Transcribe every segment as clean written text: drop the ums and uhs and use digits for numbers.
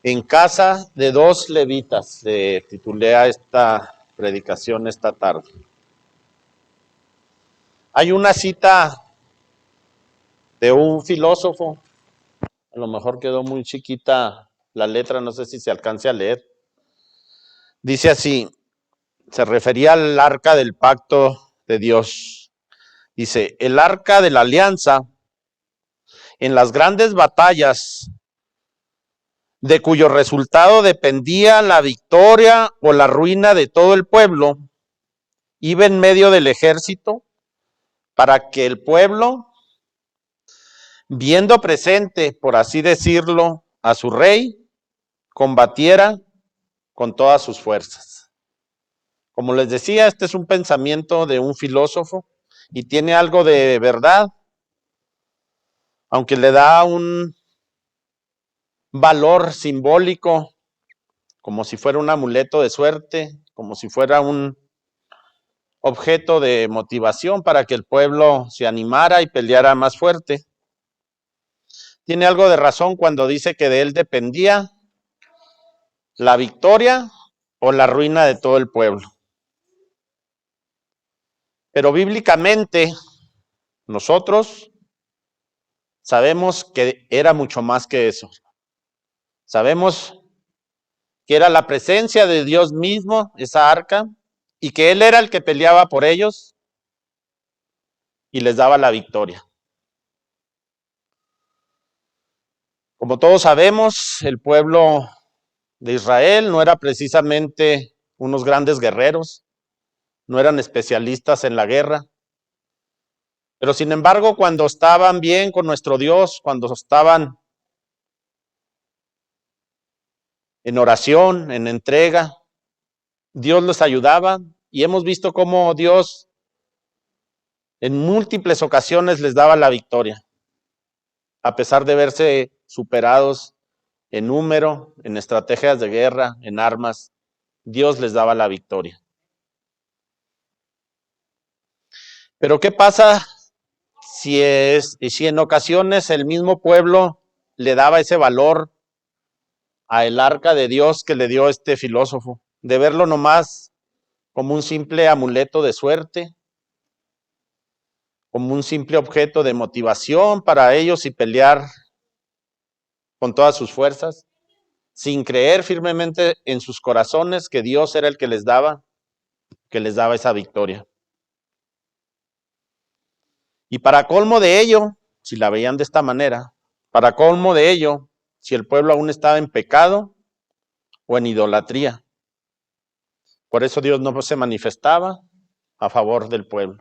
En casa de dos levitas, titulé a esta predicación esta tarde. Hay una cita de un filósofo, a lo mejor quedó muy chiquita la letra, no sé si se alcance a leer. Dice así, se refería al arca del pacto de Dios. Dice, el arca de la alianza en las grandes batallas de cuyo resultado dependía la victoria o la ruina de todo el pueblo, iba en medio del ejército para que el pueblo, viendo presente, por así decirlo, a su rey, combatiera con todas sus fuerzas. Como les decía, este es un pensamiento de un filósofo y tiene algo de verdad, aunque le da un valor simbólico, como si fuera un amuleto de suerte, como si fuera un objeto de motivación para que el pueblo se animara y peleara más fuerte. Tiene algo de razón cuando dice que de él dependía la victoria o la ruina de todo el pueblo. Pero bíblicamente nosotros sabemos que era mucho más que eso. Sabemos que era la presencia de Dios mismo, esa arca, y que Él era el que peleaba por ellos y les daba la victoria. Como todos sabemos, el pueblo de Israel no era precisamente unos grandes guerreros, no eran especialistas en la guerra, pero sin embargo, cuando estaban bien con nuestro Dios, cuando estaban en oración, en entrega, Dios les ayudaba y hemos visto cómo Dios en múltiples ocasiones les daba la victoria, a pesar de verse superados en número, en estrategias de guerra, en armas, Dios les daba la victoria. Pero ¿qué pasa si en ocasiones el mismo pueblo le daba ese valor a el arca de Dios que le dio este filósofo, de verlo nomás como un simple amuleto de suerte, como un simple objeto de motivación para ellos y pelear con todas sus fuerzas, sin creer firmemente en sus corazones que Dios era el que les daba esa victoria? Y para colmo de ello, si la veían de esta manera, para colmo de ello, si el pueblo aún estaba en pecado o en idolatría, por eso Dios no se manifestaba a favor del pueblo.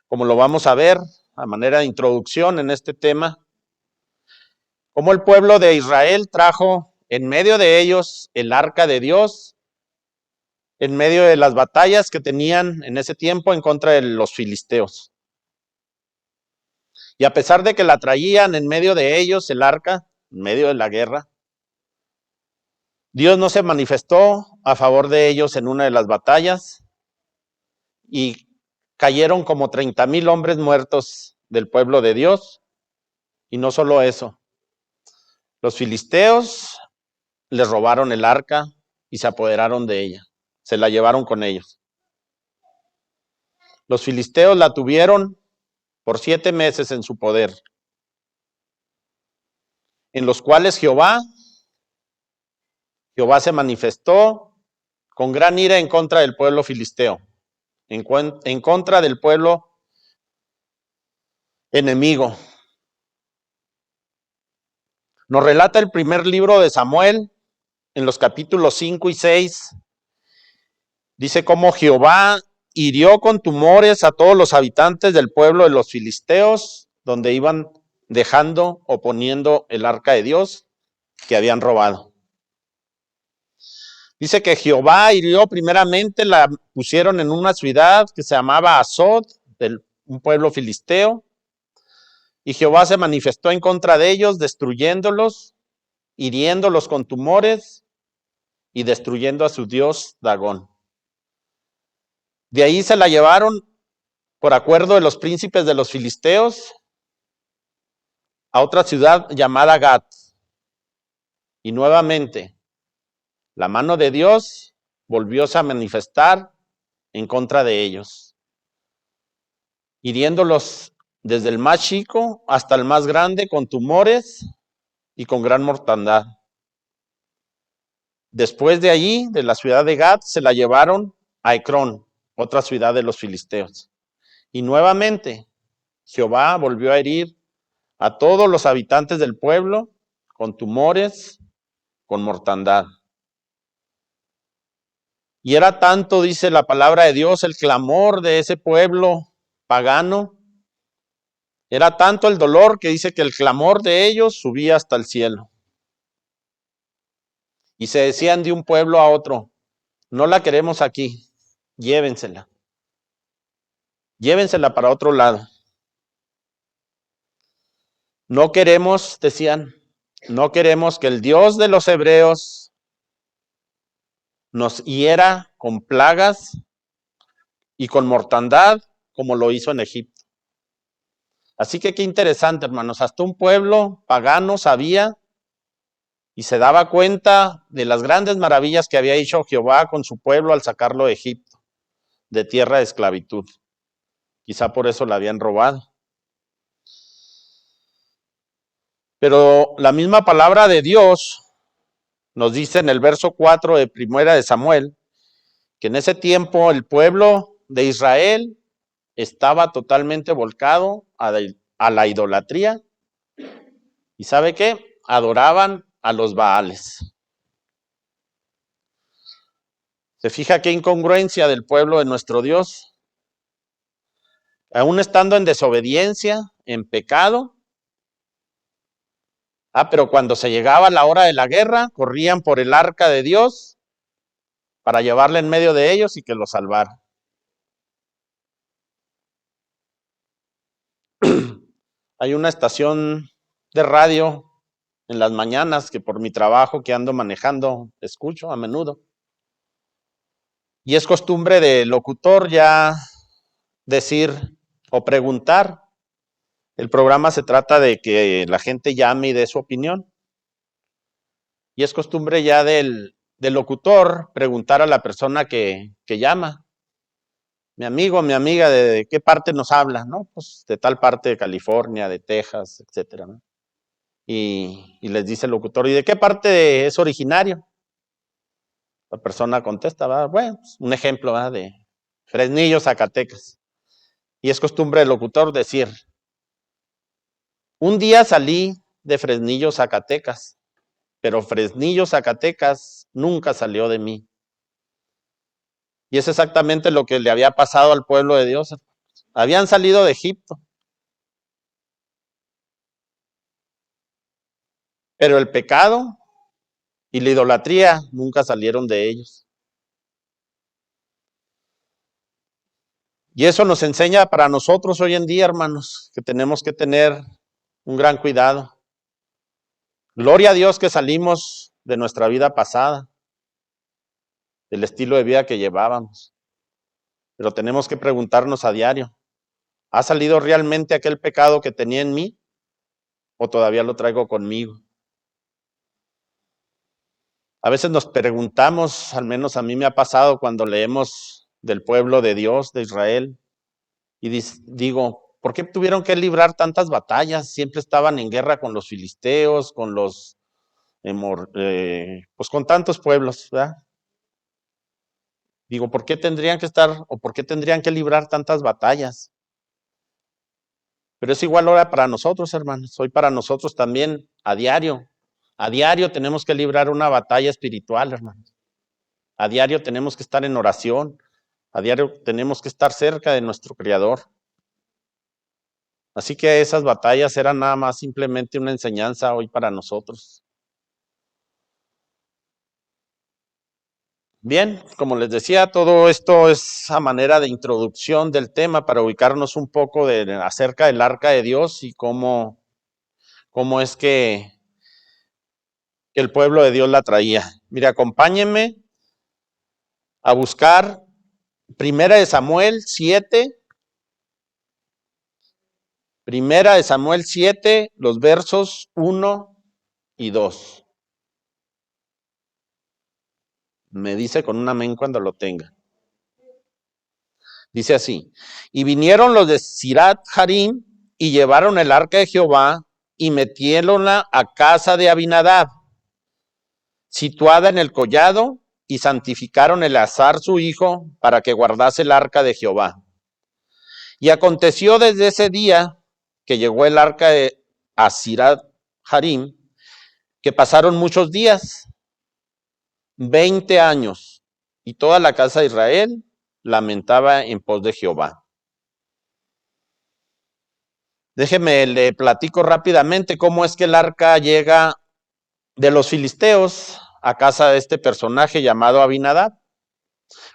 Como lo vamos a ver a manera de introducción en este tema, cómo el pueblo de Israel trajo en medio de ellos el arca de Dios, en medio de las batallas que tenían en ese tiempo en contra de los filisteos. Y a pesar de que la traían en medio de ellos, el arca, en medio de la guerra, Dios no se manifestó a favor de ellos en una de las batallas y cayeron como 30,000 hombres muertos del pueblo de Dios. Y no solo eso, los filisteos les robaron el arca y se apoderaron de ella, se la llevaron con ellos. Los filisteos la tuvieron por 7 meses en su poder, en los cuales Jehová se manifestó con gran ira en contra del pueblo filisteo, en contra del pueblo enemigo. Nos relata el primer libro de Samuel, en los capítulos 5 y 6, dice cómo Jehová hirió con tumores a todos los habitantes del pueblo de los filisteos, donde iban dejando o poniendo el arca de Dios que habían robado. Dice que Jehová hirió primeramente, la pusieron en una ciudad que se llamaba Azod, un pueblo filisteo, y Jehová se manifestó en contra de ellos, destruyéndolos, hiriéndolos con tumores y destruyendo a su dios Dagón. De ahí se la llevaron, por acuerdo de los príncipes de los filisteos, a otra ciudad llamada Gat. Y nuevamente, la mano de Dios volvióse a manifestar en contra de ellos, hiriéndolos desde el más chico hasta el más grande con tumores y con gran mortandad. Después de allí, de la ciudad de Gat, se la llevaron a Ecrón, otra ciudad de los filisteos. Y nuevamente, Jehová volvió a herir a todos los habitantes del pueblo con tumores, con mortandad. Y era tanto, dice la palabra de Dios, el clamor de ese pueblo pagano, era tanto el dolor que dice que el clamor de ellos subía hasta el cielo. Y se decían de un pueblo a otro, no la queremos aquí, llévensela. Llévensela para otro lado. No queremos, decían, no queremos que el Dios de los hebreos nos hiera con plagas y con mortandad como lo hizo en Egipto. Así que qué interesante, hermanos, hasta un pueblo pagano sabía y se daba cuenta de las grandes maravillas que había hecho Jehová con su pueblo al sacarlo de Egipto, de tierra de esclavitud. Quizá por eso la habían robado. Pero la misma palabra de Dios nos dice en el verso 4 de Primera de Samuel, que en ese tiempo el pueblo de Israel estaba totalmente volcado a la idolatría. ¿Y sabe qué? Adoraban a los Baales. ¿Se fija qué incongruencia del pueblo de nuestro Dios? Aún estando en desobediencia, en pecado. Pero cuando se llegaba la hora de la guerra, corrían por el arca de Dios para llevarla en medio de ellos y que lo salvara. Hay una estación de radio en las mañanas que por mi trabajo que ando manejando escucho a menudo. Y es costumbre de locutor ya decir o preguntar. El programa se trata de que la gente llame y dé su opinión. Y es costumbre ya del locutor preguntar a la persona que llama. Mi amigo, mi amiga, ¿de qué parte nos habla? ¿No? Pues de tal parte de California, de Texas, etcétera, ¿no? Y les dice el locutor, ¿y de qué parte es originario? La persona contesta, ¿verdad? Bueno, pues un ejemplo, ¿verdad? De Fresnillo, Zacatecas. Y es costumbre del locutor decir, un día salí de Fresnillo, Zacatecas, pero Fresnillo, Zacatecas nunca salió de mí. Y es exactamente lo que le había pasado al pueblo de Dios. Habían salido de Egipto, pero el pecado y la idolatría nunca salieron de ellos. Y eso nos enseña para nosotros hoy en día, hermanos, que tenemos que tener un gran cuidado. Gloria a Dios que salimos de nuestra vida pasada, del estilo de vida que llevábamos. Pero tenemos que preguntarnos a diario, ¿ha salido realmente aquel pecado que tenía en mí o todavía lo traigo conmigo? A veces nos preguntamos, al menos a mí me ha pasado cuando leemos del pueblo de Dios, de Israel, y digo, ¿por qué tuvieron que librar tantas batallas? Siempre estaban en guerra con los filisteos, con los, pues con tantos pueblos, ¿verdad? Digo, ¿por qué tendrían que estar o por qué tendrían que librar tantas batallas? Pero es igual ahora para nosotros, hermanos. Hoy para nosotros también, a diario. A diario tenemos que librar una batalla espiritual, hermanos. A diario tenemos que estar en oración. A diario tenemos que estar cerca de nuestro Creador. Así que esas batallas eran nada más simplemente una enseñanza hoy para nosotros. Bien, como les decía, todo esto es a manera de introducción del tema para ubicarnos un poco acerca del arca de Dios y cómo es que el pueblo de Dios la traía. Mire, acompáñenme a buscar Primera de Samuel 7, Primera de Samuel 7, los versos 1 y 2. Me dice con un amén cuando lo tenga. Dice así: y vinieron los de Sirat Harim y llevaron el arca de Jehová y metiéronla a casa de Abinadab, situada en el collado, y santificaron Eleazar su hijo para que guardase el arca de Jehová. Y aconteció desde ese día que llegó el arca a Sirat Harim, que pasaron muchos días, 20 años, y toda la casa de Israel lamentaba en pos de Jehová. Déjeme, le platico rápidamente cómo es que el arca llega de los filisteos a casa de este personaje llamado Abinadab.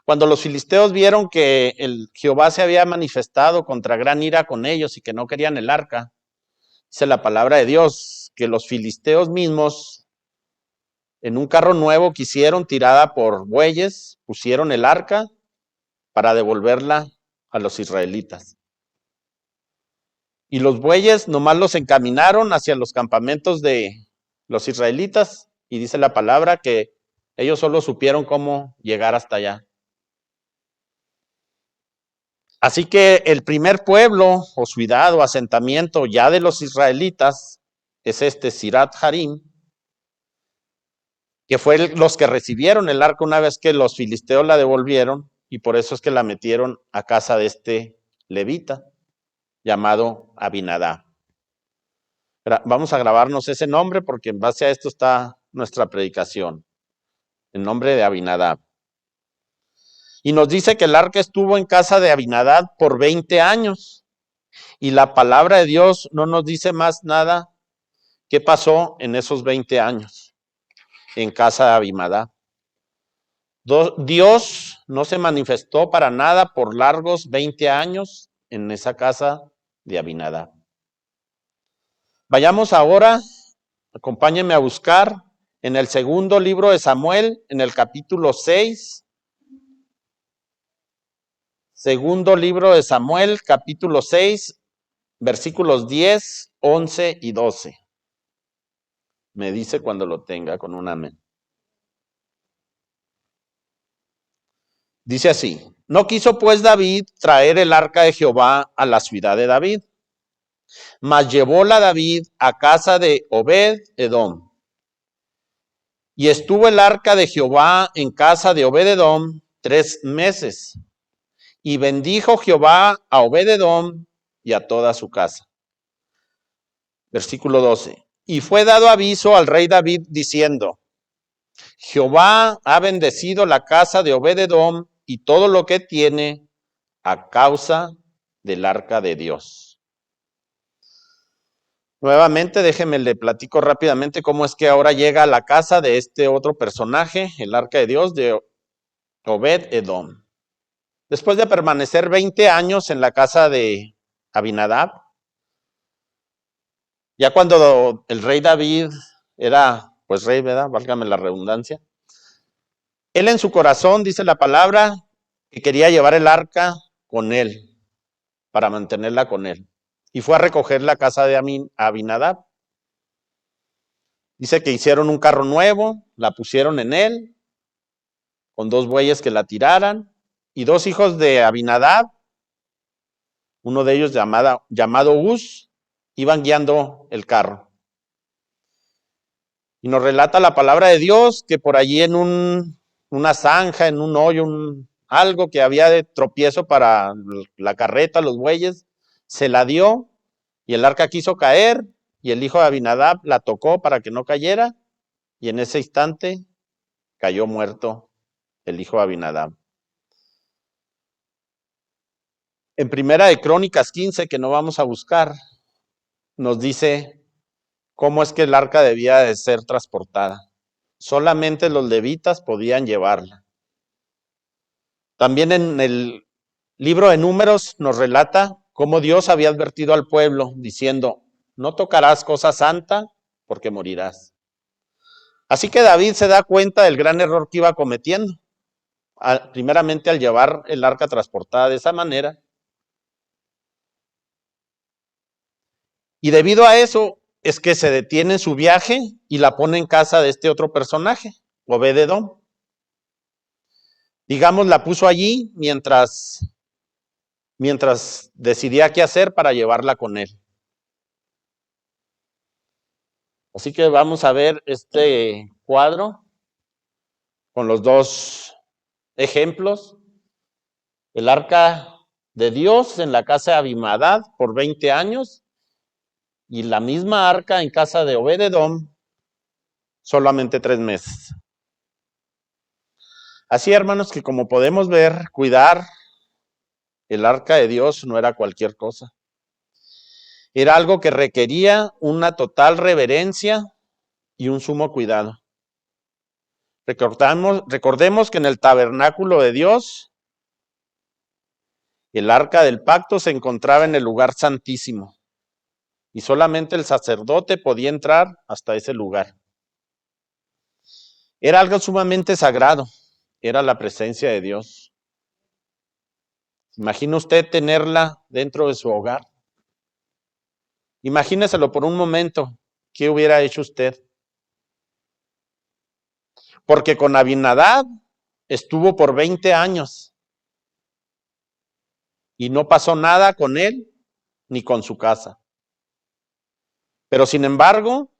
Cuando los filisteos vieron que el Jehová se había manifestado contra gran ira con ellos y que no querían el arca, dice la palabra de Dios que los filisteos mismos en un carro nuevo que hicieron tirada por bueyes, pusieron el arca para devolverla a los israelitas. Y los bueyes nomás los encaminaron hacia los campamentos de los israelitas, y dice la palabra que ellos solo supieron cómo llegar hasta allá. Así que el primer pueblo o ciudad o asentamiento ya de los israelitas es este Sirat Harim, que fue los que recibieron el arca una vez que los filisteos la devolvieron, y por eso es que la metieron a casa de este levita llamado Abinadab. Vamos a grabarnos ese nombre porque en base a esto está nuestra predicación, el nombre de Abinadab. Y nos dice que el arca estuvo en casa de Abinadab por 20 años. Y la palabra de Dios no nos dice más nada qué pasó en esos 20 años en casa de Abinadab. Dios no se manifestó para nada por largos 20 años en esa casa de Abinadab. Vayamos ahora, acompáñenme a buscar en el segundo libro de Samuel, en el capítulo 6. Segundo libro de Samuel, capítulo 6, versículos 10, 11 y 12. Me dice cuando lo tenga con un amén. Dice así: no quiso pues David traer el arca de Jehová a la ciudad de David, mas llevóla David a casa de Obed-edom. Y estuvo el arca de Jehová en casa de Obed-edom 3 meses. Y bendijo Jehová a Obed-edom y a toda su casa. Versículo 12. Y fue dado aviso al rey David diciendo: Jehová ha bendecido la casa de Obed-edom y todo lo que tiene a causa del arca de Dios. Nuevamente, déjenme le platico rápidamente cómo es que ahora llega a la casa de este otro personaje, el arca de Dios de Obed-edom. Después de permanecer 20 años en la casa de Abinadab, ya cuando el rey David era, pues rey, ¿verdad? Válgame la redundancia. Él en su corazón, dice la palabra, que quería llevar el arca con él, para mantenerla con él. Y fue a recoger la casa de Abinadab. Dice que hicieron un carro nuevo, la pusieron en él, con 2 bueyes que la tiraran, y 2 hijos de Abinadab, uno de ellos llamado Uz, iban guiando el carro. Y nos relata la palabra de Dios que por allí en una zanja, en un hoyo, algo que había de tropiezo para la carreta, los bueyes, se la dio y el arca quiso caer y el hijo de Abinadab la tocó para que no cayera y en ese instante cayó muerto el hijo de Abinadab. En Primera de Crónicas 15, que no vamos a buscar, nos dice cómo es que el arca debía de ser transportada. Solamente los levitas podían llevarla. También en el libro de Números nos relata cómo Dios había advertido al pueblo diciendo: no tocarás cosa santa porque morirás. Así que David se da cuenta del gran error que iba cometiendo. Primeramente al llevar el arca transportada de esa manera. Y debido a eso es que se detiene su viaje y la pone en casa de este otro personaje, Obed-edom. Digamos, la puso allí mientras decidía qué hacer para llevarla con él. Así que vamos a ver este cuadro con los dos ejemplos. El arca de Dios en la casa de Abimadad por 20 años y la misma arca en casa de Obed-edom solamente 3 meses. Así, hermanos, que como podemos ver, cuidar el arca de Dios no era cualquier cosa. Era algo que requería una total reverencia y un sumo cuidado. Recordemos que en el tabernáculo de Dios, el arca del pacto se encontraba en el lugar santísimo y solamente el sacerdote podía entrar hasta ese lugar. Era algo sumamente sagrado, era la presencia de Dios. ¿Imagina usted tenerla dentro de su hogar? Imagíneselo por un momento, ¿qué hubiera hecho usted? Porque con Abinadab estuvo por 20 años y no pasó nada con él ni con su casa. Pero sin embargo,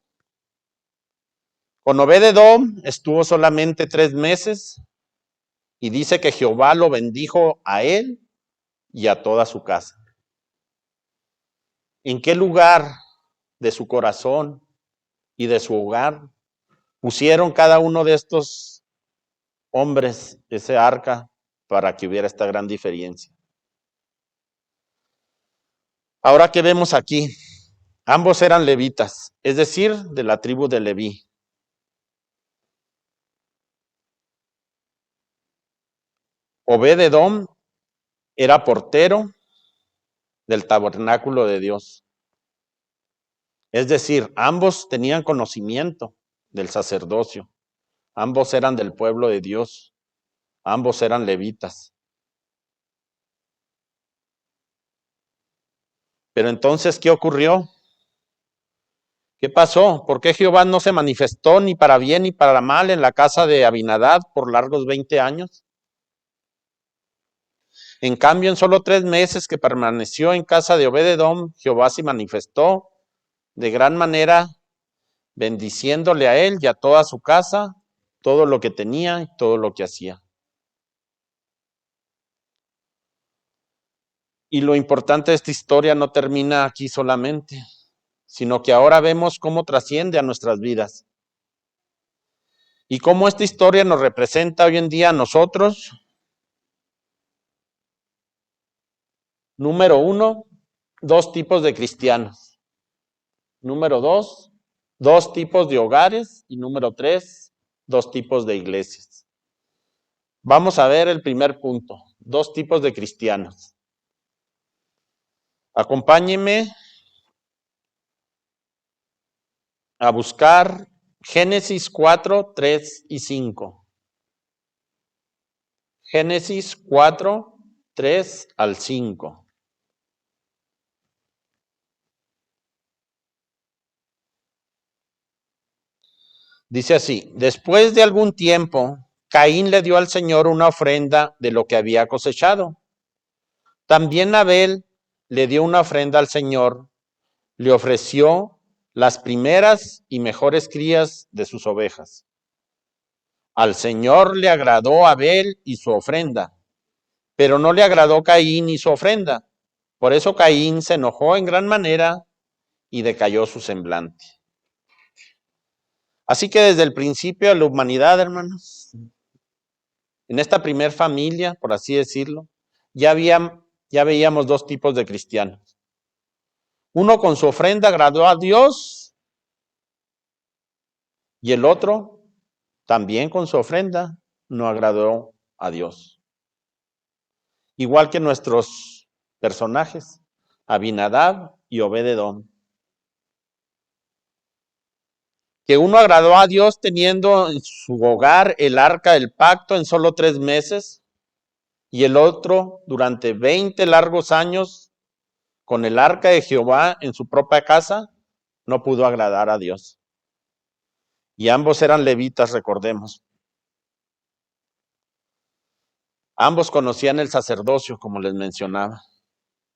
con Obed-edom estuvo solamente 3 meses y dice que Jehová lo bendijo a él y a toda su casa. ¿En qué lugar de su corazón y de su hogar pusieron cada uno de estos hombres ese arca para que hubiera esta gran diferencia? Ahora, ¿qué vemos aquí? Ambos eran levitas, es decir, de la tribu de Leví. Obed-edom era portero del tabernáculo de Dios. Es decir, ambos tenían conocimiento del sacerdocio. Ambos eran del pueblo de Dios. Ambos eran levitas. Pero entonces, ¿qué ocurrió? ¿Qué pasó? ¿Por qué Jehová no se manifestó ni para bien ni para mal en la casa de Abinadab por largos 20 años? En cambio, en solo 3 meses que permaneció en casa de Obed-edom, Jehová se manifestó de gran manera, bendiciéndole a él y a toda su casa, todo lo que tenía y todo lo que hacía. Y lo importante de esta historia no termina aquí solamente, sino que ahora vemos cómo trasciende a nuestras vidas. Y cómo esta historia nos representa hoy en día a nosotros. Número 1, 2 tipos de cristianos. Número 2, 2 tipos de hogares. Y número 3, 2 tipos de iglesias. Vamos a ver el primer punto, 2 tipos de cristianos. Acompáñenme a buscar Génesis 4, 3 y 5. Génesis 4, 3 al 5. Dice así: después de algún tiempo, Caín le dio al Señor una ofrenda de lo que había cosechado. También Abel le dio una ofrenda al Señor, le ofreció las primeras y mejores crías de sus ovejas. Al Señor le agradó Abel y su ofrenda, pero no le agradó Caín y su ofrenda. Por eso Caín se enojó en gran manera y decayó su semblante. Así que desde el principio de la humanidad, hermanos, en esta primer familia, por así decirlo, ya veíamos 2 tipos de cristianos. Uno con su ofrenda agradó a Dios y el otro también con su ofrenda no agradó a Dios. Igual que nuestros personajes, Abinadab y Obed-edom. Que uno agradó a Dios teniendo en su hogar el arca del pacto en solo 3 meses y el otro durante 20 largos años con el arca de Jehová en su propia casa, no pudo agradar a Dios. Y ambos eran levitas, recordemos. Ambos conocían el sacerdocio, como les mencionaba,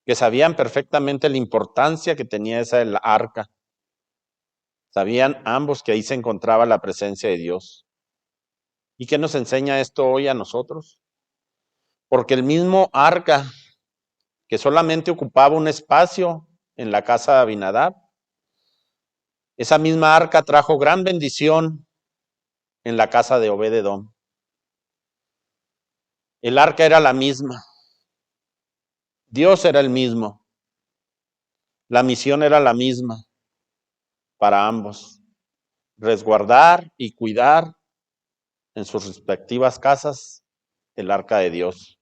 que sabían perfectamente la importancia que tenía esa el arca. Sabían ambos que ahí se encontraba la presencia de Dios. ¿Y qué nos enseña esto hoy a nosotros? Porque el mismo arca, que solamente ocupaba un espacio en la casa de Abinadab, esa misma arca trajo gran bendición en la casa de Obed-edom. El arca era la misma, Dios era el mismo, la misión era la misma para ambos, resguardar y cuidar en sus respectivas casas el arca de Dios.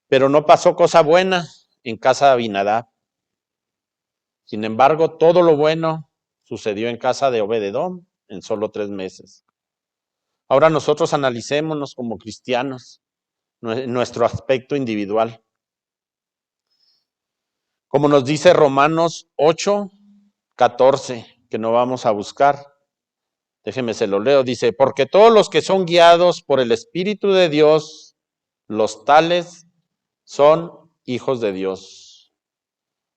Pero no pasó cosa buena en casa de Abinadab. Sin embargo, todo lo bueno sucedió en casa de Obed-edom en solo 3 meses. Ahora nosotros analicémonos como cristianos, nuestro aspecto individual. Como nos dice Romanos 8:14, que no vamos a buscar. Déjeme se lo leo. Dice, porque todos los que son guiados por el Espíritu de Dios, los tales son hijos de Dios.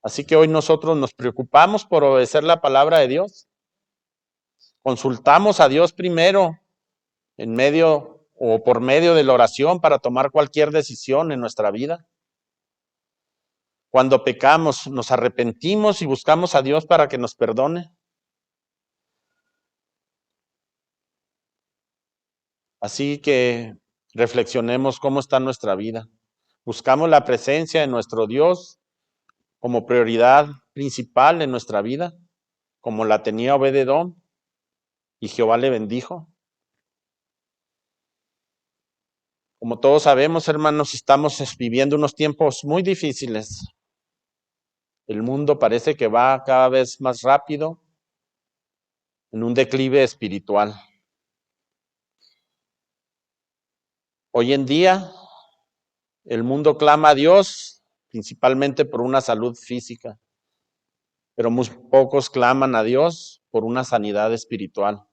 Así que hoy nosotros nos preocupamos por obedecer la palabra de Dios. Consultamos a Dios primero en medio o por medio de la oración para tomar cualquier decisión en nuestra vida. Cuando pecamos, nos arrepentimos y buscamos a Dios para que nos perdone. Así que reflexionemos cómo está nuestra vida. Buscamos la presencia de nuestro Dios como prioridad principal en nuestra vida, como la tenía Obed-edom, y Jehová le bendijo. Como todos sabemos, hermanos, estamos viviendo unos tiempos muy difíciles. El mundo parece que va cada vez más rápido en un declive espiritual. Hoy en día, el mundo clama a Dios principalmente por una salud física, pero muy pocos claman a Dios por una sanidad espiritual.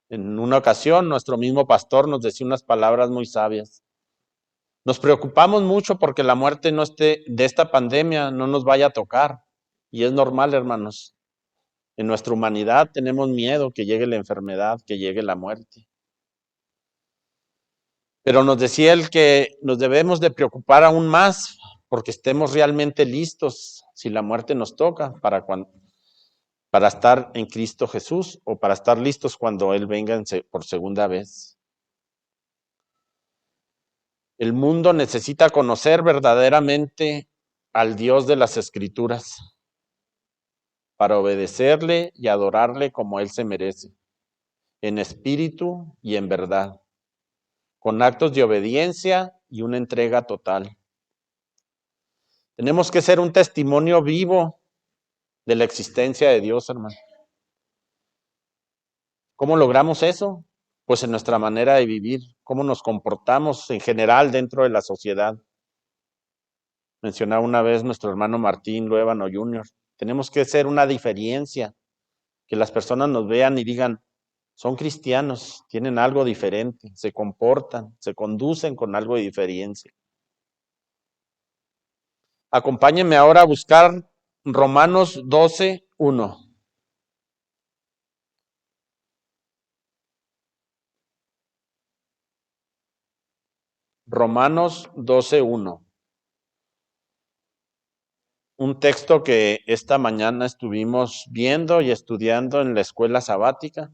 En una ocasión, nuestro mismo pastor nos decía unas palabras muy sabias. Nos preocupamos mucho porque la muerte de esta pandemia no nos vaya a tocar. Y es normal, hermanos. En nuestra humanidad tenemos miedo que llegue la enfermedad, que llegue la muerte. Pero nos decía él que nos debemos de preocupar aún más porque estemos realmente listos si la muerte nos toca para estar en Cristo Jesús o para estar listos cuando Él venga por segunda vez. El mundo necesita conocer verdaderamente al Dios de las Escrituras para obedecerle y adorarle como Él se merece, en espíritu y en verdad, con actos de obediencia y una entrega total. Tenemos que ser un testimonio vivo de la existencia de Dios, hermano. ¿Cómo logramos eso? Pues en nuestra manera de vivir, cómo nos comportamos en general dentro de la sociedad. Mencionaba una vez nuestro hermano Martín Luébano Jr. Tenemos que ser una diferencia, que las personas nos vean y digan, son cristianos, tienen algo diferente, se comportan, se conducen con algo de diferencia. Acompáñenme ahora a buscar Romanos 12:1. Romanos 12:1. Un texto que esta mañana estuvimos viendo y estudiando en la escuela sabática,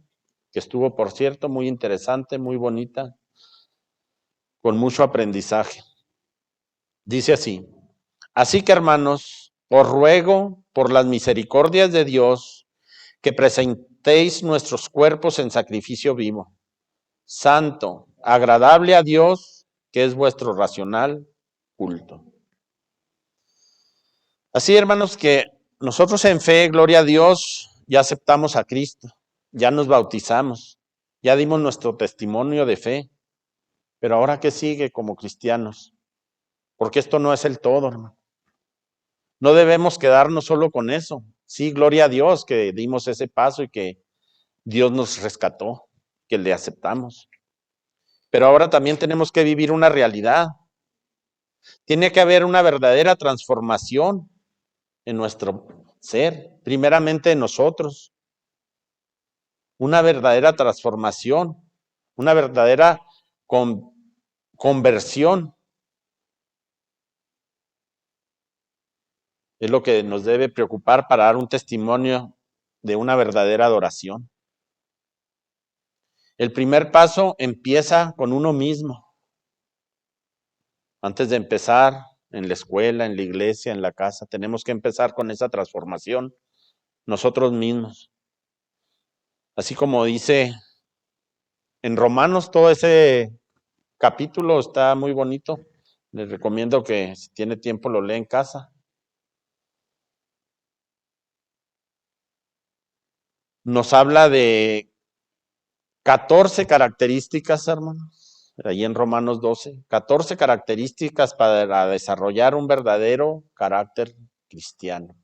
que estuvo, por cierto, muy interesante, muy bonita, con mucho aprendizaje. Dice así, así que hermanos, os ruego por las misericordias de Dios que presentéis nuestros cuerpos en sacrificio vivo, santo, agradable a Dios, que es vuestro racional culto. Así, hermanos, que nosotros en fe, gloria a Dios, ya aceptamos a Cristo, ya nos bautizamos, ya dimos nuestro testimonio de fe, pero ahora ¿qué sigue como cristianos? Porque esto no es el todo, hermano. No debemos quedarnos solo con eso. Sí, gloria a Dios que dimos ese paso y que Dios nos rescató, que le aceptamos. Pero ahora también tenemos que vivir una realidad. Tiene que haber una verdadera transformación en nuestro ser, primeramente en nosotros. Una verdadera transformación, una verdadera conversión. Es lo que nos debe preocupar para dar un testimonio de una verdadera adoración. El primer paso empieza con uno mismo. Antes de empezar en la escuela, en la iglesia, en la casa, tenemos que empezar con esa transformación nosotros mismos. Así como dice en Romanos, todo ese capítulo está muy bonito. Les recomiendo que si tiene tiempo lo lea en casa. Nos habla de 14 características, hermanos, ahí en Romanos 12, 14 características para desarrollar un verdadero carácter cristiano.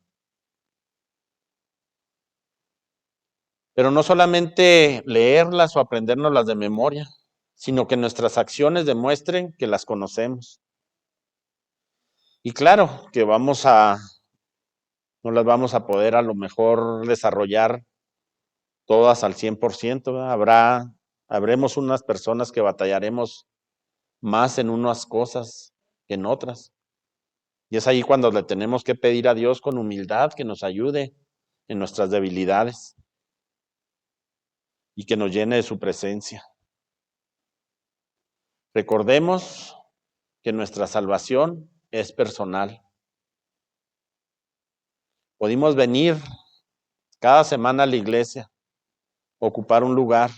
Pero no solamente leerlas o aprendérnoslas de memoria, sino que nuestras acciones demuestren que las conocemos. Y claro, que no las vamos a poder a lo mejor desarrollar todas al 100%, ¿verdad? Habremos unas personas que batallaremos más en unas cosas que en otras. Y es ahí cuando le tenemos que pedir a Dios con humildad que nos ayude en nuestras debilidades y que nos llene de su presencia. Recordemos que nuestra salvación es personal. Podemos venir cada semana a la iglesia, ocupar un lugar,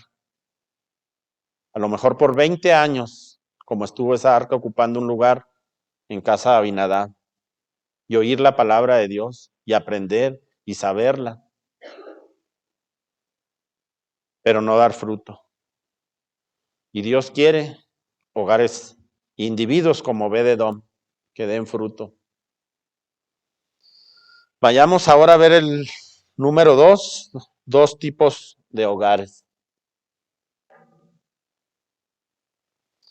a lo mejor por 20 años, como estuvo esa arca ocupando un lugar en casa de Abinadab, y oír la palabra de Dios y aprender y saberla, pero no dar fruto. Y Dios quiere hogares, individuos como Obed-Edom, que den fruto. Vayamos ahora a ver el número 2, dos tipos de hogares.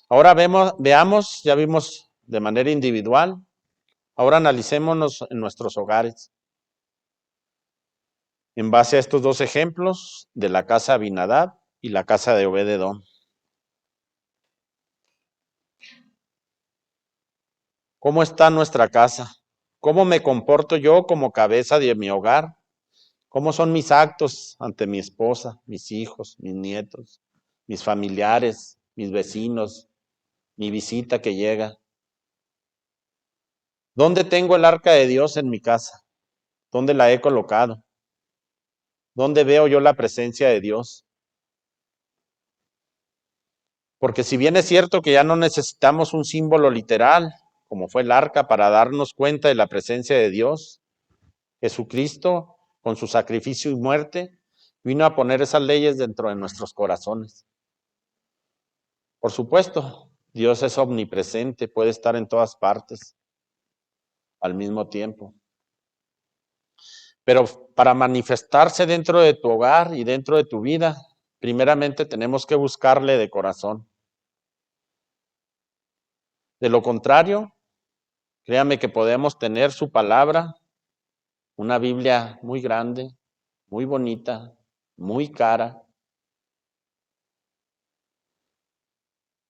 Ahora veamos, ya vimos de manera individual, ahora analicémonos en nuestros hogares. En base a estos dos ejemplos de la casa de Abinadab y la casa de Obed-Edom. ¿Cómo está nuestra casa? ¿Cómo me comporto yo como cabeza de mi hogar? ¿Cómo son mis actos ante mi esposa, mis hijos, mis nietos, mis familiares, mis vecinos, mi visita que llega? ¿Dónde tengo el arca de Dios en mi casa? ¿Dónde la he colocado? ¿Dónde veo yo la presencia de Dios? Porque si bien es cierto que ya no necesitamos un símbolo literal, como fue el arca, para darnos cuenta de la presencia de Dios, Jesucristo, con su sacrificio y muerte, vino a poner esas leyes dentro de nuestros corazones. Por supuesto, Dios es omnipresente, puede estar en todas partes al mismo tiempo. Pero para manifestarse dentro de tu hogar y dentro de tu vida, primeramente tenemos que buscarle de corazón. De lo contrario, créame que podemos tener su palabra, una Biblia muy grande, muy bonita, muy cara,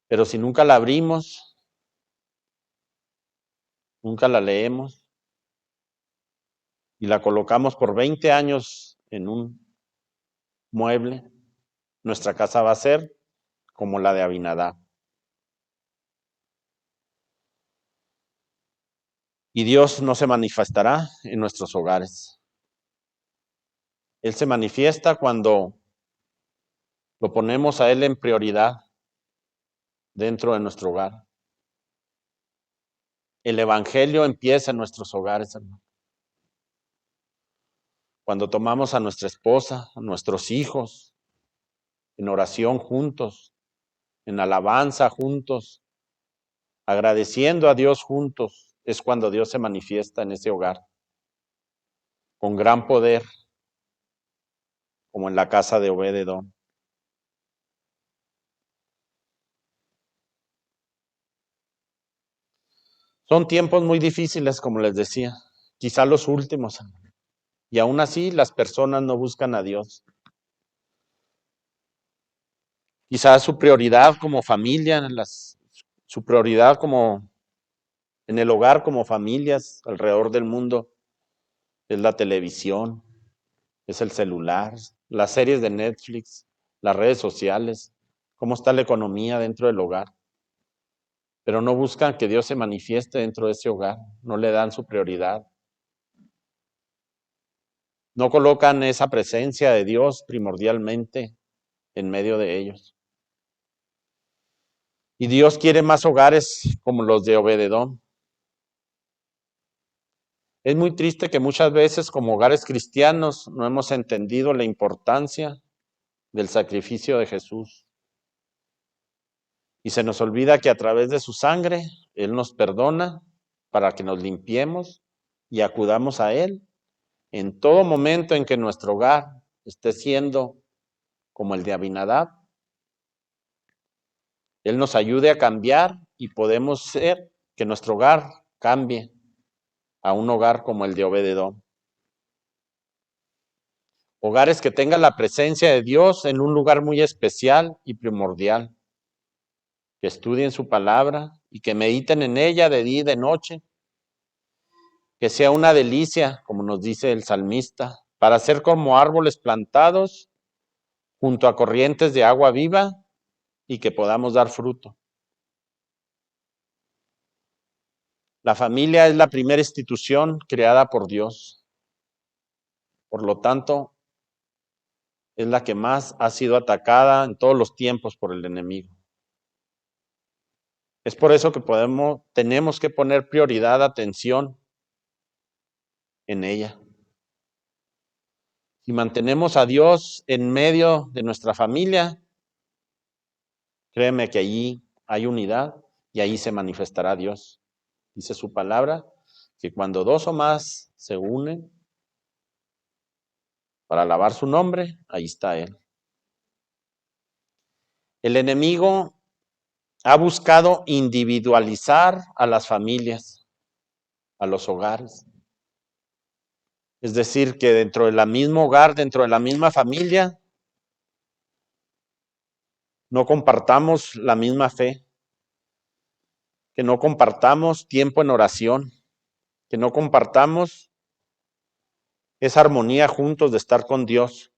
pero si nunca la abrimos, nunca la leemos y la colocamos por 20 años en un mueble, nuestra casa va a ser como la de Abinadab. Y Dios no se manifestará en nuestros hogares. Él se manifiesta cuando lo ponemos a Él en prioridad dentro de nuestro hogar. El evangelio empieza en nuestros hogares, hermano. Cuando tomamos a nuestra esposa, a nuestros hijos, en oración juntos, en alabanza juntos, agradeciendo a Dios juntos, es cuando Dios se manifiesta en ese hogar. con gran poder, como en la casa de Obed-edom. Son tiempos muy difíciles, como les decía, quizá los últimos, y aún así las personas no buscan a Dios. Quizá su prioridad como familia, su prioridad como en el hogar como familias alrededor del mundo es la televisión, es el celular, las series de Netflix, las redes sociales, cómo está la economía dentro del hogar. Pero no buscan que Dios se manifieste dentro de ese hogar, no le dan su prioridad. No colocan esa presencia de Dios primordialmente en medio de ellos. Y Dios quiere más hogares como los de Obed-edom. Es muy triste que muchas veces como hogares cristianos no hemos entendido la importancia del sacrificio de Jesús. Y se nos olvida que a través de su sangre, Él nos perdona para que nos limpiemos y acudamos a Él en todo momento en que nuestro hogar esté siendo como el de Abinadab. Él nos ayude a cambiar y podemos ser que nuestro hogar cambie a un hogar como el de Obed-edom. Hogares que tengan la presencia de Dios en un lugar muy especial y primordial. Que estudien su palabra y que mediten en ella de día y de noche. Que sea una delicia, como nos dice el salmista, para ser como árboles plantados junto a corrientes de agua viva y que podamos dar fruto. La familia es la primera institución creada por Dios. Por lo tanto, es la que más ha sido atacada en todos los tiempos por el enemigo. Es por eso que tenemos que poner prioridad, atención en ella. Si mantenemos a Dios en medio de nuestra familia, créeme que allí hay unidad y ahí se manifestará Dios. Dice su palabra que cuando dos o más se unen para alabar su nombre, ahí está Él. El enemigo ha buscado individualizar a las familias, a los hogares. Es decir, que dentro del mismo hogar, dentro de la misma familia, no compartamos la misma fe, que no compartamos tiempo en oración, que no compartamos esa armonía juntos de estar con Dios,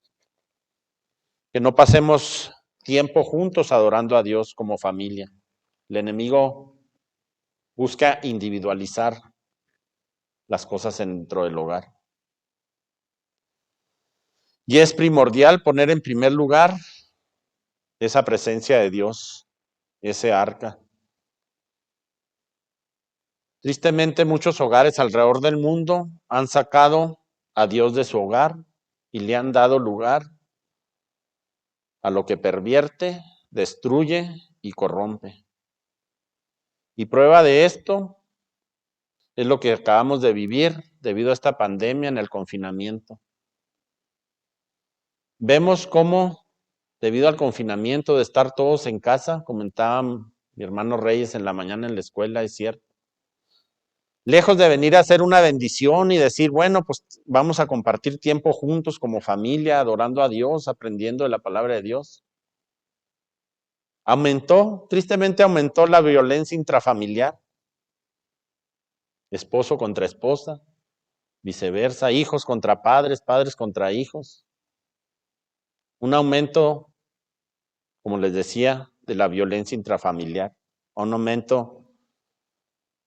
que no pasemos tiempo juntos adorando a Dios como familia. El enemigo busca individualizar las cosas dentro del hogar. Y es primordial poner en primer lugar esa presencia de Dios, ese arca. Tristemente, muchos hogares alrededor del mundo han sacado a Dios de su hogar y le han dado lugar a lo que pervierte, destruye y corrompe. Y prueba de esto es lo que acabamos de vivir debido a esta pandemia en el confinamiento. Vemos cómo, debido al confinamiento de estar todos en casa, comentaba mi hermano Reyes en la mañana en la escuela, es cierto, lejos de venir a hacer una bendición y decir, bueno, pues vamos a compartir tiempo juntos como familia, adorando a Dios, aprendiendo de la palabra de Dios. Tristemente aumentó la violencia intrafamiliar, esposo contra esposa, viceversa, hijos contra padres, padres contra hijos. Un aumento, como les decía, de la violencia intrafamiliar, un aumento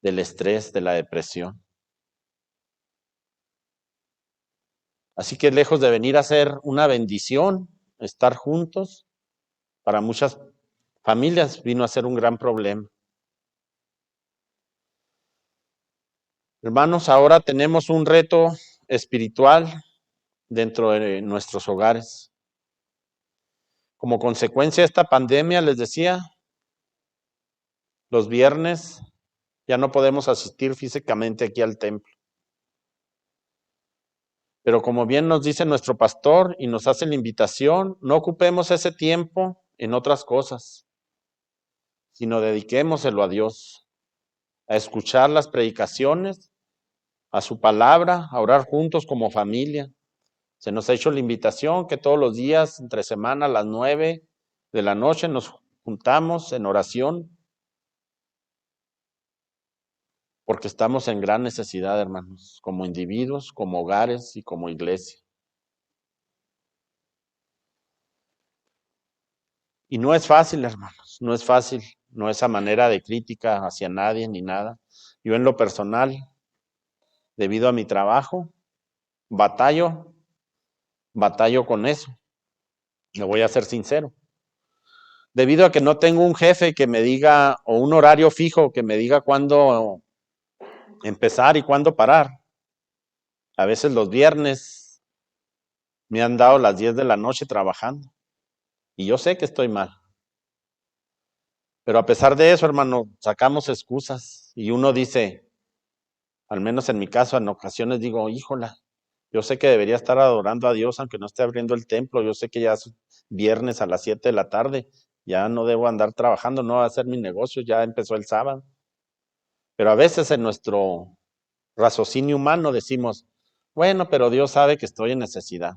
del estrés, de la depresión. Así que lejos de venir a ser una bendición, estar juntos, para muchas familias vino a ser un gran problema. Hermanos, ahora tenemos un reto espiritual dentro de nuestros hogares. Como consecuencia de esta pandemia, les decía, los viernes ya no podemos asistir físicamente aquí al templo. Pero como bien nos dice nuestro pastor y nos hace la invitación, no ocupemos ese tiempo en otras cosas, sino dediquémoselo a Dios, a escuchar las predicaciones, a su palabra, a orar juntos como familia. Se nos ha hecho la invitación que todos los días, entre semana, a las 9 de la noche, nos juntamos en oración, porque estamos en gran necesidad, hermanos, como individuos, como hogares y como iglesia. Y no es fácil, hermanos, no es fácil, no es a manera de crítica hacia nadie ni nada. Yo en lo personal, debido a mi trabajo, batallo con eso, le voy a ser sincero. Debido a que no tengo un jefe que me diga, o un horario fijo que me diga cuándo empezar y cuándo parar. A veces los viernes me han dado las 10 de la noche trabajando y yo sé que estoy mal. Pero a pesar de eso, hermano, sacamos excusas y uno dice, al menos en mi caso, en ocasiones digo, híjola, yo sé que debería estar adorando a Dios aunque no esté abriendo el templo, yo sé que ya es viernes a las 7 de la tarde, ya no debo andar trabajando, no va a hacer mi negocio, ya empezó el sábado. Pero a veces en nuestro raciocinio humano decimos, bueno, pero Dios sabe que estoy en necesidad.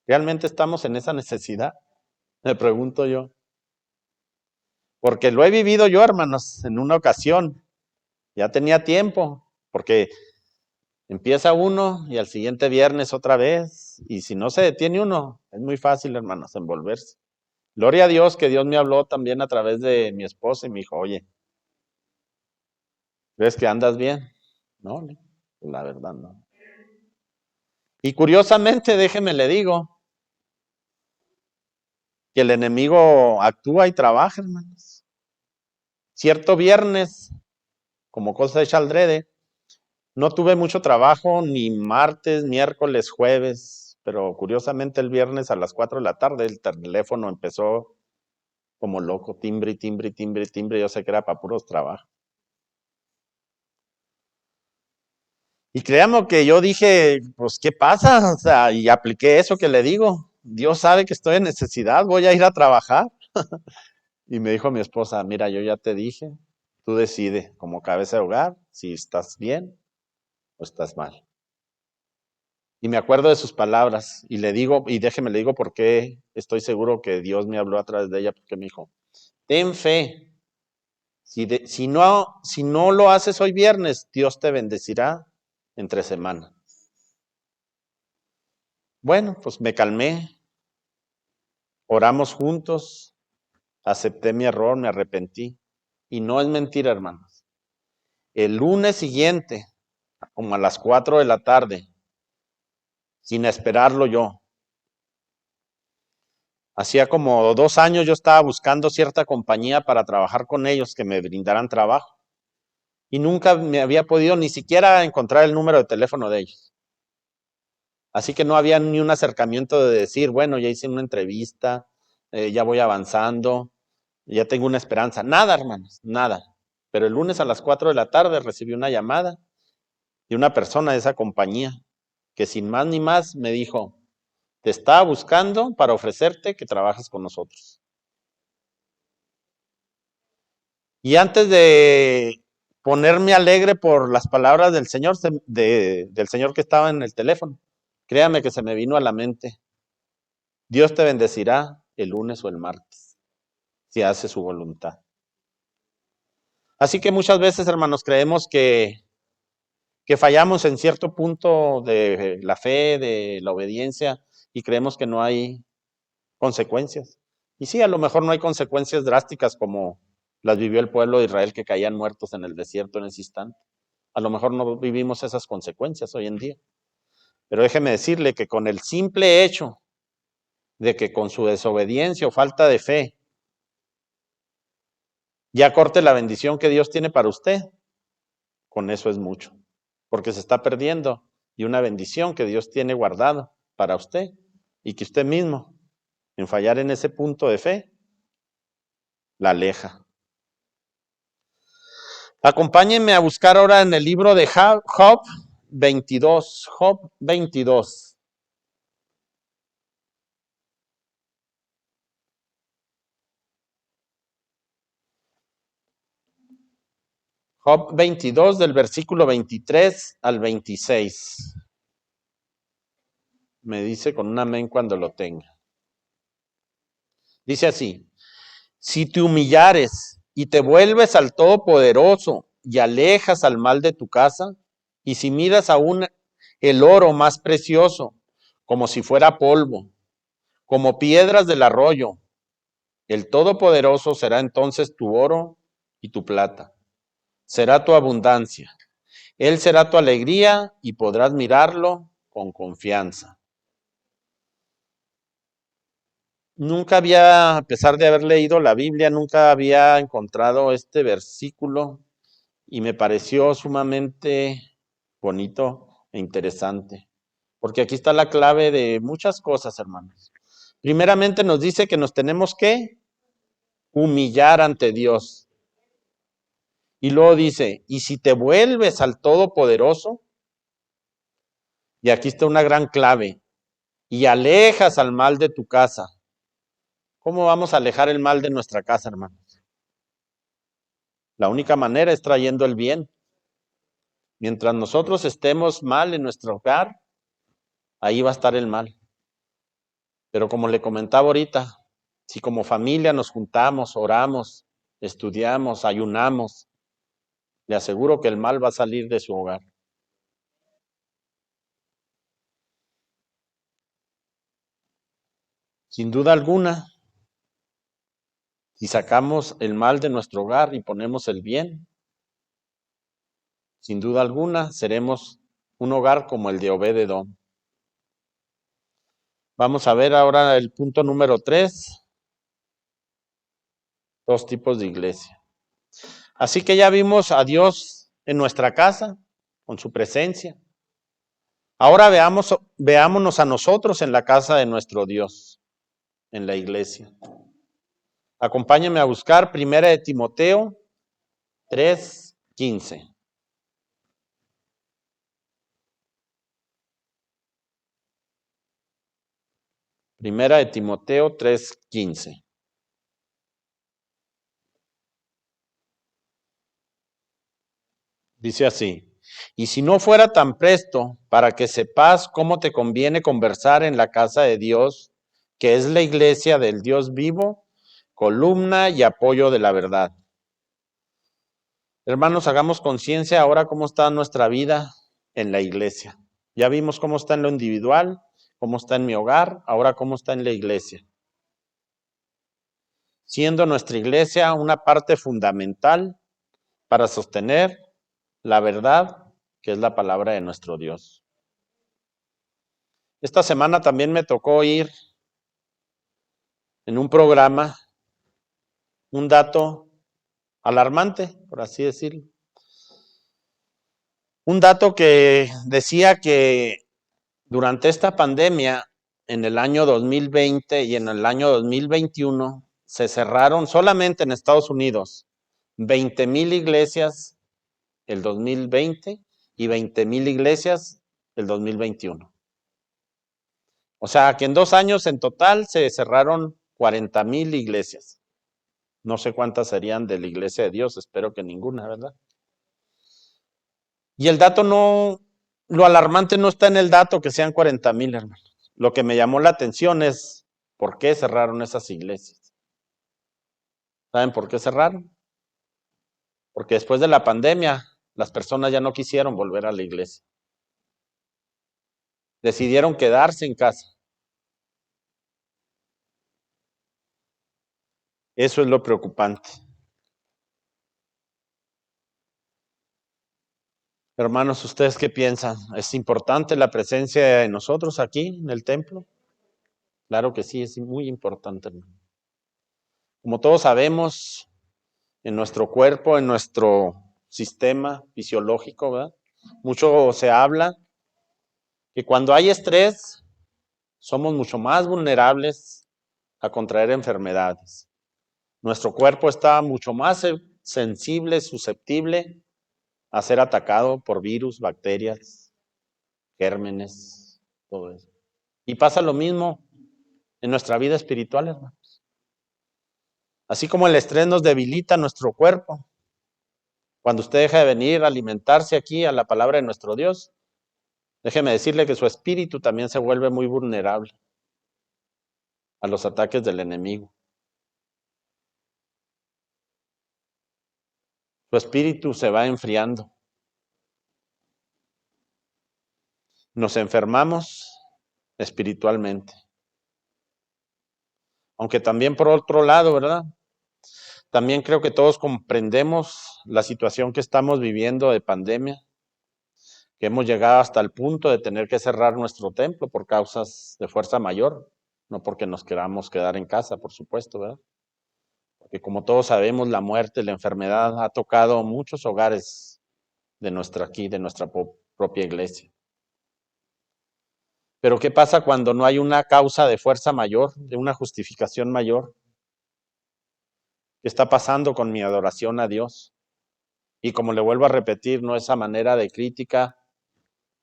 ¿Realmente estamos en esa necesidad? Me pregunto yo. Porque lo he vivido yo, hermanos, en una ocasión. Ya tenía tiempo, porque empieza uno y al siguiente viernes otra vez. Y si no se detiene uno, es muy fácil, hermanos, envolverse. Gloria a Dios que Dios me habló también a través de mi esposa y me dijo, oye, ¿ves que andas bien? No, la verdad no. Y curiosamente, déjeme le digo, que el enemigo actúa y trabaja, hermanos. Cierto viernes, como cosa hecha al drede, no tuve mucho trabajo ni martes, miércoles, jueves, pero curiosamente el viernes a las 4 de la tarde el teléfono empezó como loco, timbre, timbre, timbre, timbre, yo sé que era para puros trabajos. Y créanme que yo dije, pues, ¿qué pasa? O sea, y apliqué eso que le digo. Dios sabe que estoy en necesidad, voy a ir a trabajar. Y me dijo mi esposa, mira, yo ya te dije, tú decides como cabeza de hogar si estás bien o estás mal. Y me acuerdo de sus palabras y le digo, y déjeme le digo por qué estoy seguro que Dios me habló a través de ella, porque me dijo, ten fe, si no lo haces hoy viernes, Dios te bendecirá entre semana. Bueno, pues me calmé, oramos juntos, acepté mi error, me arrepentí. Y no es mentira, hermanos. El lunes siguiente, como a las 4 de la tarde, sin esperarlo yo. Hacía como 2 años yo estaba buscando cierta compañía para trabajar con ellos, que me brindaran trabajo. Y nunca me había podido ni siquiera encontrar el número de teléfono de ellos. Así que no había ni un acercamiento de decir, bueno, ya hice una entrevista, ya voy avanzando, ya tengo una esperanza. Nada, hermanos, nada. Pero el lunes a las 4 de la tarde recibí una llamada de una persona de esa compañía que sin más ni más me dijo, te estaba buscando para ofrecerte que trabajes con nosotros. Y antes de ponerme alegre por las palabras del Señor, del Señor que estaba en el teléfono, créame que se me vino a la mente, Dios te bendecirá el lunes o el martes, si hace su voluntad. Así que muchas veces, hermanos, creemos que fallamos en cierto punto de la fe, de la obediencia, y creemos que no hay consecuencias. Y sí, a lo mejor no hay consecuencias drásticas como las vivió el pueblo de Israel, que caían muertos en el desierto en ese instante. A lo mejor no vivimos esas consecuencias hoy en día. Pero déjeme decirle que con el simple hecho de que con su desobediencia o falta de fe ya corte la bendición que Dios tiene para usted, con eso es mucho. Porque se está perdiendo y una bendición que Dios tiene guardada para usted y que usted mismo, en fallar en ese punto de fe, la aleja. Acompáñenme a buscar ahora en el libro de Job, 22, Job 22. Job 22 del versículo 23 al 26. Me dice con un amén cuando lo tenga. Dice así: si te humillares y te vuelves al Todopoderoso y alejas al mal de tu casa, y si miras aún el oro más precioso, como si fuera polvo, como piedras del arroyo, el Todopoderoso será entonces tu oro y tu plata. Será tu abundancia. Él será tu alegría y podrás mirarlo con confianza. Nunca había, a pesar de haber leído la Biblia, nunca había encontrado este versículo y me pareció sumamente bonito e interesante, porque aquí está la clave de muchas cosas, hermanos. Primeramente nos dice que nos tenemos que humillar ante Dios. Y luego dice, y si te vuelves al Todopoderoso, y aquí está una gran clave, y alejas al mal de tu casa. ¿Cómo vamos a alejar el mal de nuestra casa, hermanos? La única manera es trayendo el bien. Mientras nosotros estemos mal en nuestro hogar, ahí va a estar el mal. Pero como le comentaba ahorita, si como familia nos juntamos, oramos, estudiamos, ayunamos, le aseguro que el mal va a salir de su hogar. Sin duda alguna, si sacamos el mal de nuestro hogar y ponemos el bien, sin duda alguna seremos un hogar como el de Obed-Edom. Vamos a ver ahora el punto número 3, dos tipos de iglesia. Así que ya vimos a Dios en nuestra casa, con su presencia. Ahora veámonos a nosotros en la casa de nuestro Dios, en la iglesia. Acompáñenme a buscar 1 de Timoteo 3:15. Primera de Timoteo 3:15. Dice así: y si no fuera tan presto para que sepas cómo te conviene conversar en la casa de Dios, que es la iglesia del Dios vivo, columna y apoyo de la verdad. Hermanos, hagamos conciencia ahora cómo está nuestra vida en la iglesia. Ya vimos cómo está en lo individual, cómo está en mi hogar, ahora cómo está en la iglesia. Siendo nuestra iglesia una parte fundamental para sostener la verdad, que es la palabra de nuestro Dios. Esta semana también me tocó ir en un programa, un dato alarmante, por así decirlo. Un dato que decía que durante esta pandemia, en el año 2020 y en el año 2021, se cerraron solamente en Estados Unidos 20,000 iglesias el 2020 y 20,000 iglesias el 2021. O sea, que en 2 años en total se cerraron 40,000 iglesias. No sé cuántas serían de la iglesia de Dios, espero que ninguna, ¿verdad? Y el dato no, lo alarmante no está en el dato que sean 40,000, hermanos. Lo que me llamó la atención es por qué cerraron esas iglesias. ¿Saben por qué cerraron? Porque después de la pandemia, las personas ya no quisieron volver a la iglesia. Decidieron quedarse en casa. Eso es lo preocupante. Hermanos, ¿ustedes qué piensan? ¿Es importante la presencia de nosotros aquí en el templo? Claro que sí, es muy importante, hermano. Como todos sabemos, en nuestro cuerpo, en nuestro sistema fisiológico, ¿verdad? Mucho se habla que cuando hay estrés, somos mucho más vulnerables a contraer enfermedades. Nuestro cuerpo está mucho más sensible, susceptible a ser atacado por virus, bacterias. gérmenes, todo eso. Y pasa lo mismo en nuestra vida espiritual, hermanos. Así como el estrés nos debilita nuestro cuerpo, cuando usted deja de venir a alimentarse aquí a la palabra de nuestro Dios, déjeme decirle que su espíritu también se vuelve muy vulnerable a los ataques del enemigo. Su espíritu se va enfriando. Nos enfermamos espiritualmente. Aunque también por otro lado, ¿verdad? También creo que todos comprendemos la situación que estamos viviendo de pandemia, que hemos llegado hasta el punto de tener que cerrar nuestro templo por causas de fuerza mayor, no porque nos queramos quedar en casa, por supuesto, ¿verdad? Porque como todos sabemos, la muerte, la enfermedad ha tocado muchos hogares de nuestra propia iglesia. Pero ¿qué pasa cuando no hay una causa de fuerza mayor, de una justificación mayor? ¿Qué está pasando con mi adoración a Dios? Y como le vuelvo a repetir, no es a manera de crítica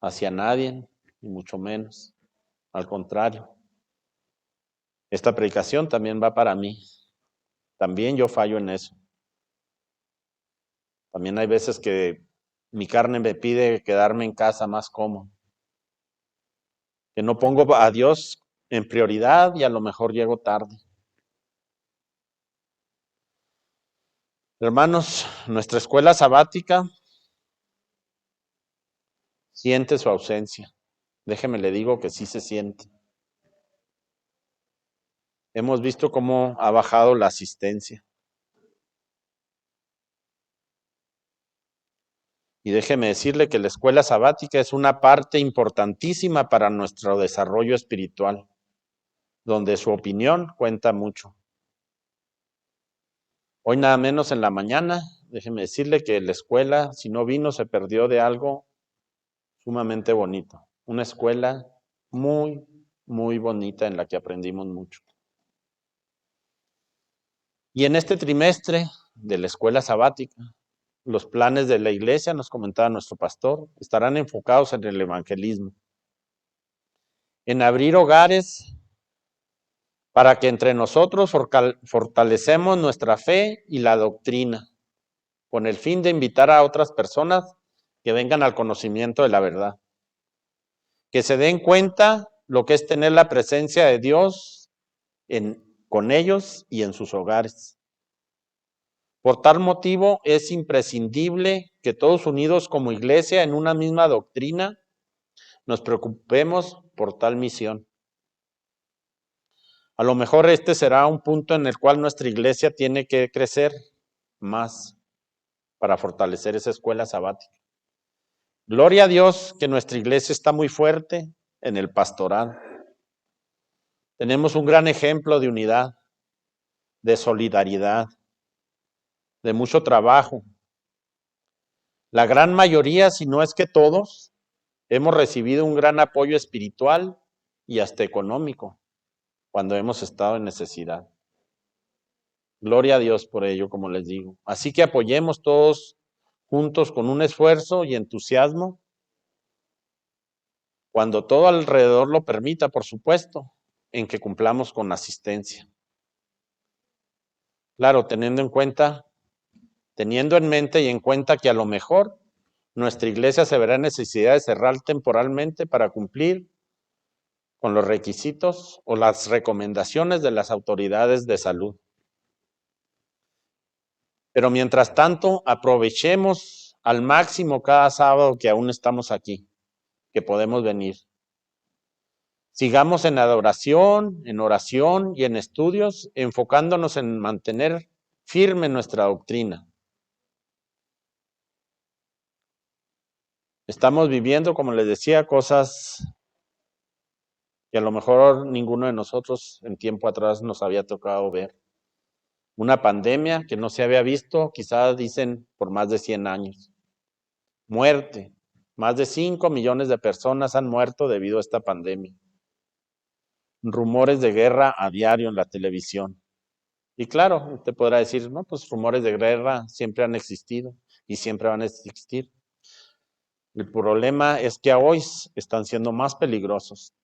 hacia nadie, ni mucho menos. Al contrario, esta predicación también va para mí. También yo fallo en eso. También hay veces que mi carne me pide quedarme en casa más cómodo. Que no pongo a Dios en prioridad y a lo mejor llego tarde. Hermanos, nuestra escuela sabática siente su ausencia. Déjeme le digo que sí se siente. Hemos visto cómo ha bajado la asistencia. Y déjeme decirle que la escuela sabática es una parte importantísima para nuestro desarrollo espiritual, donde su opinión cuenta mucho. Hoy nada menos en la mañana, déjeme decirle que la escuela, si no vino, se perdió de algo sumamente bonito. Una escuela muy, muy bonita en la que aprendimos mucho. Y en este trimestre de la escuela sabática, los planes de la iglesia, nos comentaba nuestro pastor, estarán enfocados en el evangelismo, en abrir hogares para que entre nosotros fortalecemos nuestra fe y la doctrina, con el fin de invitar a otras personas que vengan al conocimiento de la verdad, que se den cuenta lo que es tener la presencia de Dios con ellos y en sus hogares. Por tal motivo es imprescindible que todos unidos como iglesia en una misma doctrina nos preocupemos por tal misión. A lo mejor este será un punto en el cual nuestra iglesia tiene que crecer más para fortalecer esa escuela sabática. Gloria a Dios que nuestra iglesia está muy fuerte en el pastoral. Tenemos un gran ejemplo de unidad, de solidaridad, de mucho trabajo. La gran mayoría, si no es que todos, hemos recibido un gran apoyo espiritual y hasta económico cuando hemos estado en necesidad. Gloria a Dios por ello, como les digo. Así que apoyemos todos juntos con un esfuerzo y entusiasmo, cuando todo alrededor lo permita, por supuesto, en que cumplamos con asistencia. Claro, teniendo en mente y en cuenta que a lo mejor nuestra iglesia se verá en necesidad de cerrar temporalmente para cumplir con los requisitos o las recomendaciones de las autoridades de salud. Pero mientras tanto, aprovechemos al máximo cada sábado que aún estamos aquí, que podemos venir. Sigamos en adoración, en oración y en estudios, enfocándonos en mantener firme nuestra doctrina. Estamos viviendo, como les decía, cosas que a lo mejor ninguno de nosotros en tiempo atrás nos había tocado ver. Una pandemia que no se había visto, quizás dicen, por más de 100 años. Muerte. Más de 5 millones de personas han muerto debido a esta pandemia. Rumores de guerra a diario en la televisión. Y claro, usted podrá decir, no, pues rumores de guerra siempre han existido y siempre van a existir. El problema es que hoy están siendo más peligrosos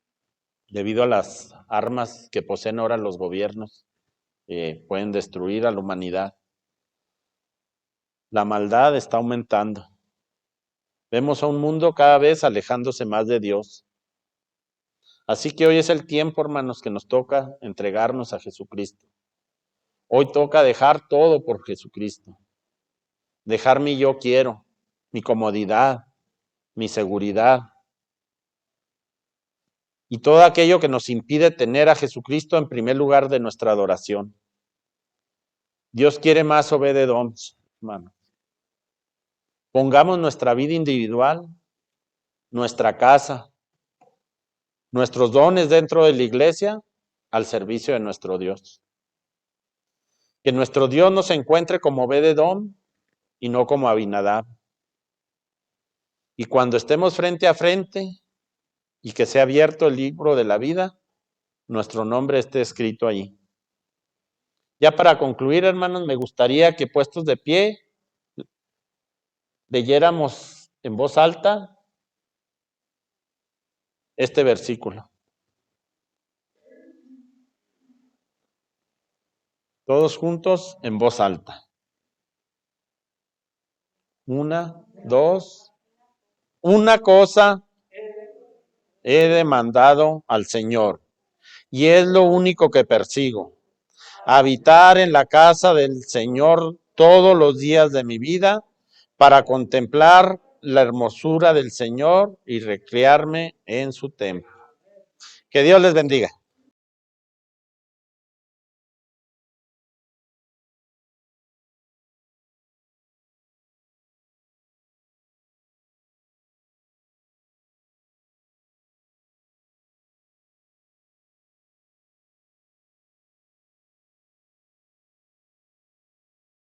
debido a las armas que poseen ahora los gobiernos. Pueden destruir a la humanidad. La maldad está aumentando. Vemos a un mundo cada vez alejándose más de Dios. Así que hoy es el tiempo, hermanos, que nos toca entregarnos a Jesucristo. Hoy toca dejar todo por Jesucristo. Dejar mi yo quiero, mi comodidad, mi seguridad y todo aquello que nos impide tener a Jesucristo en primer lugar de nuestra adoración. Dios quiere más obededoms, hermanos. Pongamos nuestra vida individual, nuestra casa, nuestros dones dentro de la iglesia al servicio de nuestro Dios. Que nuestro Dios nos encuentre como Obed-Edom y no como Abinadab. Y cuando estemos frente a frente y que sea abierto el libro de la vida, nuestro nombre esté escrito allí. Ya para concluir, hermanos, me gustaría que puestos de pie leyéramos en voz alta este versículo. Todos juntos en voz alta. 1, 2. Una cosa he demandado al Señor, y es lo único que persigo: habitar en la casa del Señor todos los días de mi vida, para contemplar la hermosura del Señor y recrearme en su templo. Que Dios les bendiga.